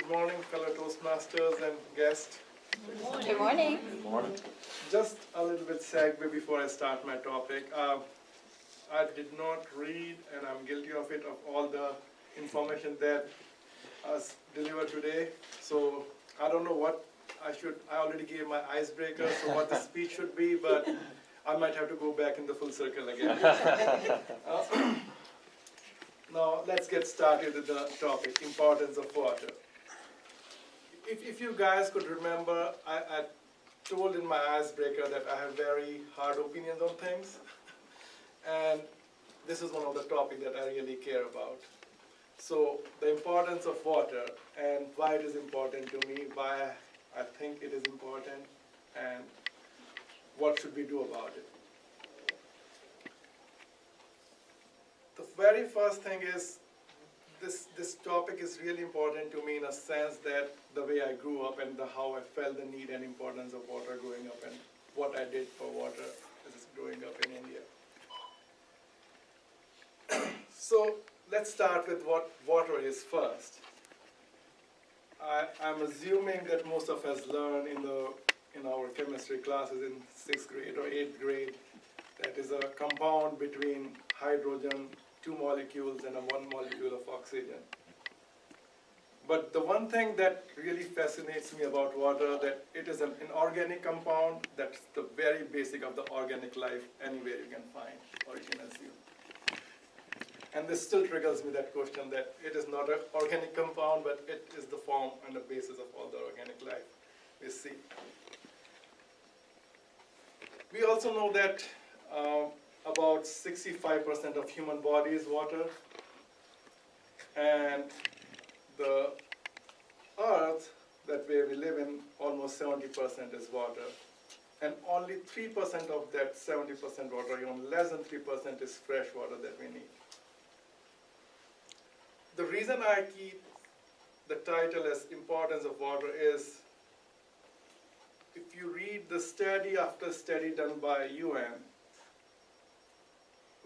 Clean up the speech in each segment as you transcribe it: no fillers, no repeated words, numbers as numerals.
Good morning, fellow Toastmasters and guests. Good morning. Good morning. Just a little bit segue before I start my topic. I did not read, and I'm guilty of it, of all the information that was delivered today. So I don't know what I already gave my icebreaker, so what the speech should be, but I might have to go back in the full circle again. Now let's get started with the topic, importance of water. If you guys could remember, I told in my icebreaker that I have very hard opinions on things. And this is one of the topics that I really care about. So the importance of water and why it is important to me, why I think it is important, and what should we do about it. The very first thing is, this topic is really important to me in a sense that the way I grew up and how I felt the need and importance of water growing up and what I did for water as growing up in India. So let's start with what water is first. I'm assuming that most of us learn in our chemistry classes in 6th grade or 8th grade that is a compound between hydrogen, 2 molecules, and 1 molecule of oxygen. But the one thing that really fascinates me about water, that it is an inorganic compound. That's the very basic of the organic life anywhere you can find or you can assume. And this still triggers me that question that it is not an organic compound, but it is the form and the basis of all the organic life we see. We also know that about 65% of human body is water, and the earth that where we live in, almost 70% is water, and only 3% of that 70% water, even less than 3%, is fresh water that we need. The reason I keep the title as Importance of Water is, if you read the study after study done by UN,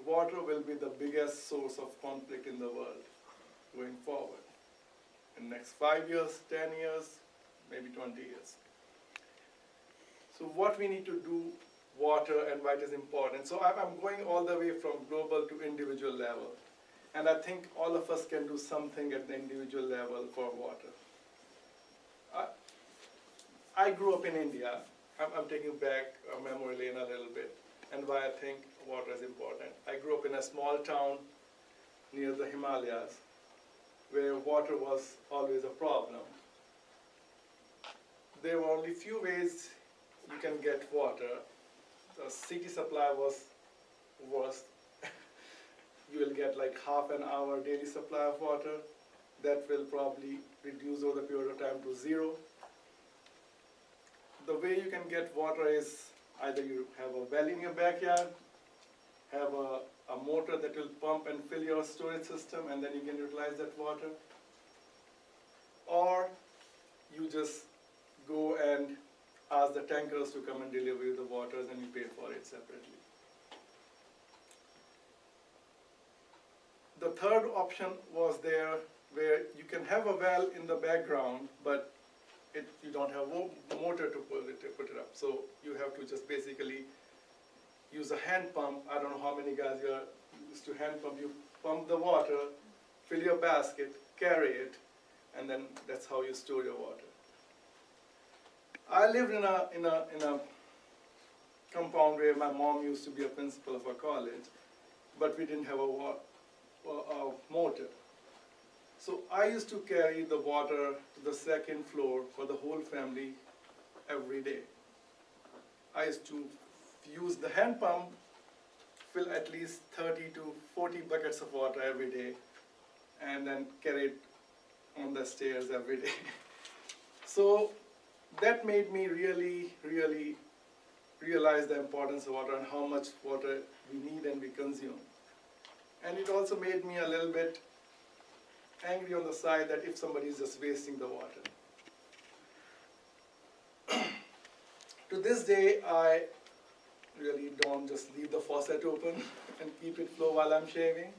water will be the biggest source of conflict in the world going forward. In the next 5 years, 10 years, maybe 20 years. So what we need to do, water and why it is important. So I'm going all the way from global to individual level. And I think all of us can do something at the individual level for water. I grew up in India. I'm taking back a memory lane a little bit, and why I think water is important. I grew up in a small town near the Himalayas, where water was always a problem. There were only few ways you can get water. The city supply was worst. You will get like half an hour daily supply of water. That will probably reduce over the period of time to 0. The way you can get water is either you have a well in your backyard, have a motor that will pump and fill your storage system, and then you can utilize that water. Or you just go and ask the tankers to come and deliver you the water, and you pay for it separately. The third option was there where you can have a well in the background, but you don't have a motor to put it up. So you have to just basically use a hand pump. I don't know how many guys you are used to hand pump. You pump the water, fill your basket, carry it, and then that's how you store your water. I lived in a compound where my mom used to be a principal of a college, but we didn't have a motor. So I used to carry the water to the 2nd floor for the whole family every day. I used to use the hand pump, fill at least 30 to 40 buckets of water every day, and then carry it on the stairs every day. So that made me really, really realize the importance of water and how much water we need and we consume. And it also made me a little bit angry on the side that if somebody is just wasting the water. To this day, I really don't just leave the faucet open and keep it flow while I'm shaving.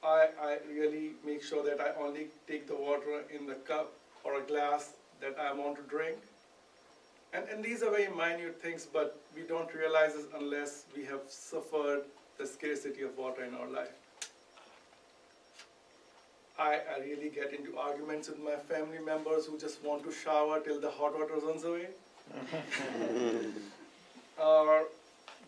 I really make sure that I only take the water in the cup or a glass that I want to drink. And these are very minute things, but we don't realize this unless we have suffered the scarcity of water in our life. I really get into arguments with my family members who just want to shower till the hot water runs away. Or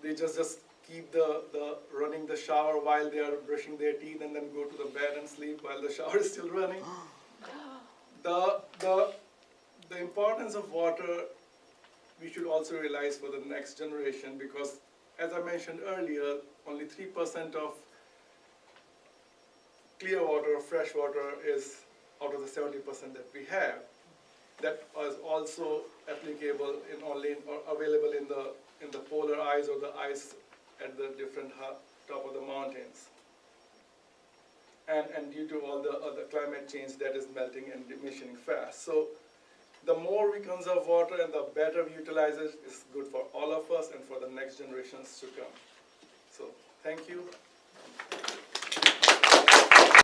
they just keep the running the shower while they are brushing their teeth and then go to the bed and sleep while the shower is still running. The importance of water we should also realize for the next generation, because as I mentioned earlier, only 3% of clear water, fresh water is out of the 70% that we have. That is also applicable in only or available in the polar ice or the ice at the different top of the mountains. And due to all the other climate change that is melting and diminishing fast. So the more we conserve water and the better we utilize it is good for all of us and for the next generations to come. So thank you.